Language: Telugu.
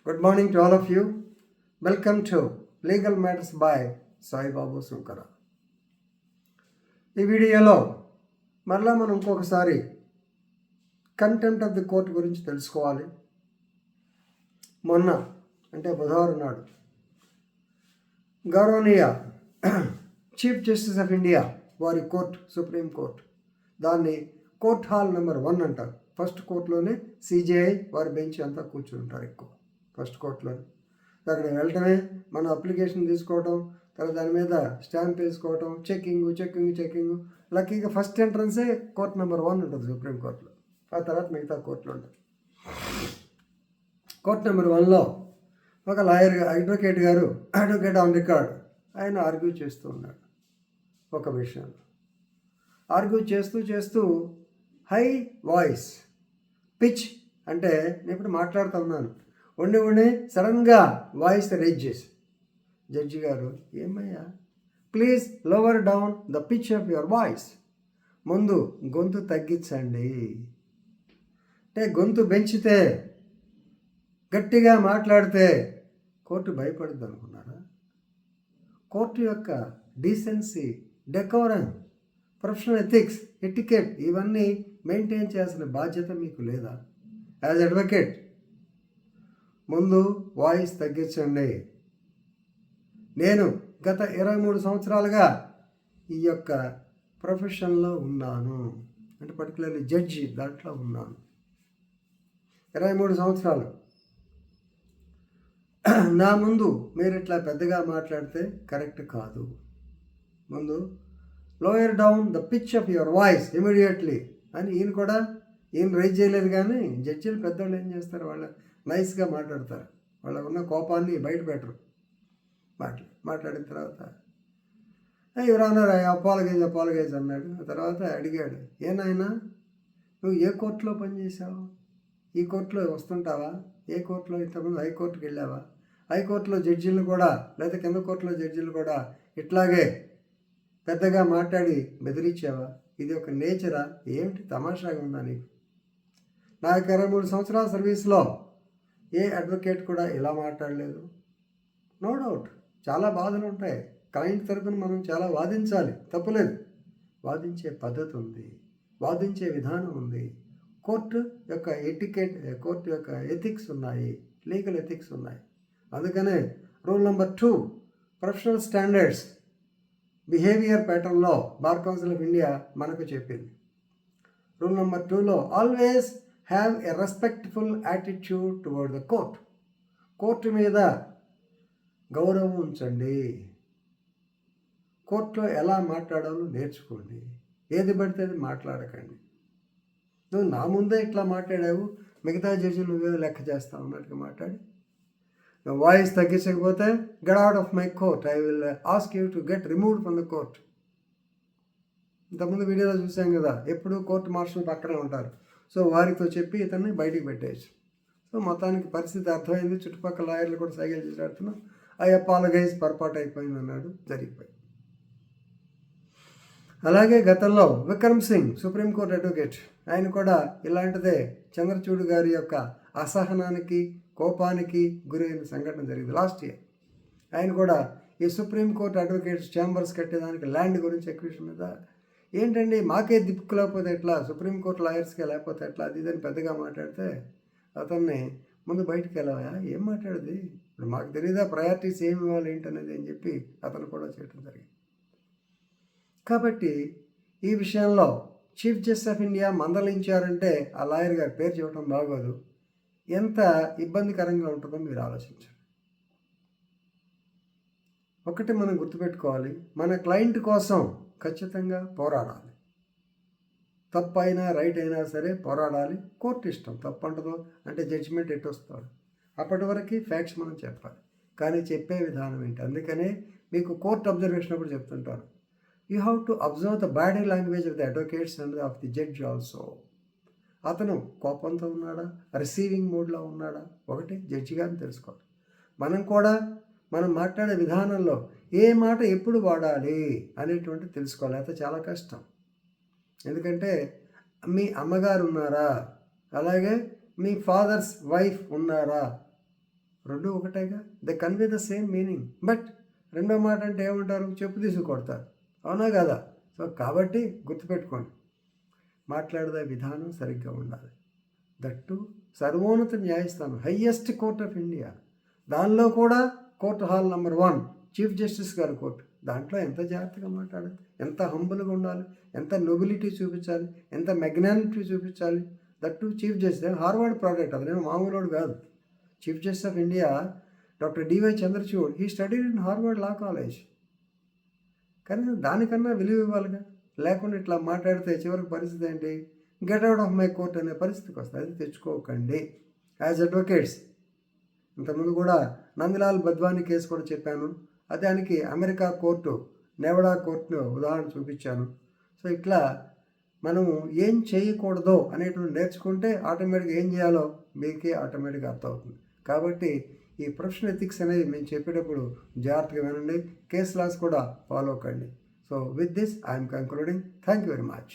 Good morning to all of you. Welcome to Legal Matters by Sai బాబు సుంకర. ఈ వీడియోలో మరలా మనం ఇంకొకసారి కంటెంప్ట్ ఆఫ్ ది కోర్ట్ గురించి తెలుసుకోవాలి. మొన్న అంటే బుధవారం నాడు గౌరవనీయ చీఫ్ జస్టిస్ ఆఫ్ ఇండియా వారి కోర్టు, సుప్రీం కోర్టు, దాన్ని కోర్ట్ హాల్ నెంబర్ 1 అంటారు. ఫస్ట్ కోర్టులోనే సిజేఐ వారి బెంచ్ అంతా కూర్చుని ఉంటారు ఎక్కువ ఫస్ట్ కోర్టులోనే. అక్కడ వెళ్ళటమే, మన అప్లికేషన్ తీసుకోవటం, తర్వాత దాని మీద స్టాంప్ వేసుకోవటం, చెక్కింగ్. లక్కీగా ఫస్ట్ ఎంట్రన్సే కోర్ట్ నెంబర్ 1 ఉంటుంది సుప్రీం కోర్టులో. ఆ తర్వాత మిగతా కోర్టులు ఉంటాయి. కోర్ట్ నెంబర్ 1లో ఒక లాయర్ అడ్వకేట్ ఆన్ రికార్డ్, ఆయన ఆర్గ్యూ చేస్తూ ఉన్నాడు ఒక విషయంలో. ఆర్గ్యూ చేస్తూ హై వాయిస్, పిచ్ అంటే నేను ఇప్పుడు మాట్లాడుతూ ఉన్నాను, ఉండి సడన్గా వాయిస్ రేజ్ చేసి, జడ్జి గారు ఏమయ్యా please lower down the pitch of your voice, ముందు గొంతు తగ్గించండి. అంటే గొంతు పెంచితే, గట్టిగా మాట్లాడితే కోర్టు భయపడుద్ది అనుకున్నారా? కోర్టు యొక్క decency, decorum, professional ethics, etiquette ఇవన్నీ మెయింటైన్ చేయాల్సిన బాధ్యత మీకు లేదా? యాజ్ అడ్వకేట్ ముందు వాయిస్ తగ్గించండి. నేను గత 23 సంవత్సరాలుగా ఈ యొక్క ప్రొఫెషన్లో ఉన్నాను, అంటే పర్టికులర్లీ జడ్జి దాంట్లో ఉన్నాను. 23 సంవత్సరాలు నా ముందు మీరు ఇట్లా పెద్దగా మాట్లాడితే కరెక్ట్ కాదు. ముందు lower down the pitch of your voice immediately అని ఈయన రైజ్ చేయలేదు. కానీ జడ్జీలు పెద్దవాళ్ళు ఏం చేస్తారు, వాళ్ళ నైస్గా మాట్లాడతారు, వాళ్ళకు ఉన్న కోపాన్ని బయట పెట్టరు. మాట్లాడిన తర్వాత యువర్ ఆనర్ అపాలగైజ్ అన్నాడు. ఆ తర్వాత అడిగాడు, ఏనాయనా నువ్వు ఏ కోర్టులో పనిచేసావు? ఈ కోర్టులో వస్తుంటావా? ఏ కోర్టులో ఇంతకుముందు హైకోర్టుకి వెళ్ళావా? హైకోర్టులో జడ్జీలు కూడా, లేదా కింద కోర్టులో జడ్జీలు కూడా ఇట్లాగే పెద్దగా మాట్లాడి బెదిరించావా? ఇది ఒక నేచరా? ఏమిటి తమాషాగా ఉందా నీకు? నాకు 23 సంవత్సరాల సర్వీస్లో ఏ అడ్వకేట్ కూడా ఇలా మాట్లాడలేదు. నో డౌట్ చాలా బాధలు ఉంటాయి. క్లయింట్ తరపున మనం చాలా వాదించాలి, తప్పులేదు. వాదించే పద్ధతి ఉంది, వాదించే విధానం ఉంది. కోర్టు యొక్క ఎటికెట్, కోర్టు యొక్క ఎథిక్స్ ఉన్నాయి, లీగల్ ఎథిక్స్ ఉన్నాయి. అందుకనే rule number 2 professional standards behaviour ప్యాటర్న్లో బార్ కౌన్సిల్ ఆఫ్ ఇండియా మనకు చెప్పింది. రూల్ నెంబర్ 2లో always have a respectful attitude towards the court. Court మీద గౌరవం ఉంచండి. కోర్టులో ఎలా మాట్లాడాలో నేర్చుకోండి. ఏది పడితే అది మాట్లాడకండి. నువ్వు నా ముందే ఇట్లా మాట్లాడావు, మిగతా జడ్జి నువ్వేదో లెక్క చేస్తావు అన్నట్టుగా మాట్లాడి, నువ్వు వాయిస్ తగ్గించకపోతే get out of my court, I will ask you to get removed from the court. ఇంతకుముందు వీడియోలో చూసాం కదా, ఎప్పుడు కోర్టు మార్షల్ పక్కనే ఉంటారు. సో వారితో చెప్పి ఇతన్ని బయటికి పెట్టేయచ్చు. సో మొత్తానికి పరిస్థితి అర్థమైంది. చుట్టుపక్కల లాయర్లు కూడా సైకిల్ చేసేడుతున్నాం. ఐ అపాలగైజ్, పొరపాటు అయిపోయింది అన్నాడు, జరిగిపోయింది. అలాగే గతంలో విక్రమ్ సింగ్ సుప్రీంకోర్టు అడ్వకేట్, ఆయన కూడా ఇలాంటిదే చంద్రచూడ్ గారి యొక్క అసహనానికి, కోపానికి గురైన సంఘటన జరిగింది లాస్ట్ ఇయర్. ఆయన కూడా ఈ సుప్రీంకోర్టు అడ్వకేట్స్ ఛాంబర్స్ కట్టేదానికి ల్యాండ్ గురించి ఎక్విషన్ మీద, ఏంటండి మాకే దిక్కు లేకపోతే ఎట్లా, సుప్రీంకోర్టు లాయర్స్కే లేకపోతే ఎట్లా, అది ఇదని పెద్దగా మాట్లాడితే అతన్ని ముందు బయటికి వెళ్ళవా, ఏం మాట్లాడేది, ఇప్పుడు మాకు తెలియదా ప్రయారిటీస్ ఏమి ఇవ్వాలి ఏంటనేది అని చెప్పి అతను కూడా చేయడం జరిగింది. కాబట్టి ఈ విషయంలో చీఫ్ జస్టిస్ ఆఫ్ ఇండియా మందలించారంటే ఆ లాయర్ గారి పేరు చెప్పడం బాగోదు. ఎంత ఇబ్బందికరంగా ఉంటుందో మీరు ఆలోచించండి. ఒకటి మనం గుర్తుపెట్టుకోవాలి, మన క్లయింట్ కోసం ఖచ్చితంగా పోరాడాలి. తప్పు అయినా రైట్ అయినా సరే పోరాడాలి. కోర్టు ఇష్టం, తప్పు అంటదో అంటే జడ్జిమెంట్ ఎటు వస్తాడు, అప్పటి వరకు ఫ్యాక్ట్స్ మనం చెప్పాలి. కానీ చెప్పే విధానం ఏంటి? అందుకనే మీకు కోర్టు అబ్జర్వేషన్ అప్పుడు చెప్తుంటారు, you have to observe the body language of the advocates and of the judge also. అతను కోపంతో ఉన్నాడా, రిసీవింగ్ మోడ్లో ఉన్నాడా, ఒకటి జడ్జి గారిని తెలుసుకోవాలి. మనం మాట్లాడే విధానంలో ఏ మాట ఎప్పుడు వాడాలి అనేటువంటి తెలుసుకోవాలి. అయితే చాలా కష్టం. ఎందుకంటే మీ అమ్మగారు ఉన్నారా, అలాగే మీ ఫాదర్స్ వైఫ్ ఉన్నారా, రెండు ఒకటేగా, they convey the same meaning. But రెండో మాట అంటే ఏమంటారు, చెప్పు తీసి కొడతారు. అవునా కదా? సో కాబట్టి గుర్తుపెట్టుకోండి, మాట్లాడే విధానం సరిగ్గా ఉండాలి. దట్టు సర్వోన్నత న్యాయస్థానం, హయ్యెస్ట్ కోర్ట్ ఆఫ్ ఇండియా, దానిలో కూడా court hall number 1 chief justice గారి కోర్టు. దాంట్లో ఎంత జాగ్రత్తగా మాట్లాడాలి, ఎంత హంబుల్గా ఉండాలి, ఎంత నొబిలిటీ చూపించాలి, ఎంత మెగ్నానిటీ చూపించాలి. That chief justice, Harvard product, అతనేమో మామూలుడు కాదు. Chief justice of India doctor DY Chandrachud, he studied in Harvard law college. కానీ దానికన్నా విలువ ఇవ్వాలిగా. లేకుండా ఇట్లా మాట్లాడితే చివరికి పరిస్థితి ఏంటి, get out of my court అనే పరిస్థితికి వస్తుంది. అది తెచ్చుకోకండి యాజ్ అడ్వకేట్స్. ఇంతకుముందు కూడా నందలాల్ బద్వానీ కేసు కూడా చెప్పాను. దానికి అమెరికా కోర్టు, నెవడా కోర్టును ఉదాహరణ చూపించాను. సో ఇట్లా మనము ఏం చేయకూడదో అనేటువంటి నేర్చుకుంటే ఆటోమేటిక్గా ఏం చేయాలో మీకే ఆటోమేటిక్గా అర్థమవుతుంది. కాబట్టి ఈ ప్రొఫెషనల్ ఎథిక్స్ అనేది మేము చెప్పేటప్పుడు జాగ్రత్తగా వినండి, కేస్ లాస్ కూడా ఫాలో కండి. So with this I'm concluding. Thank you very much.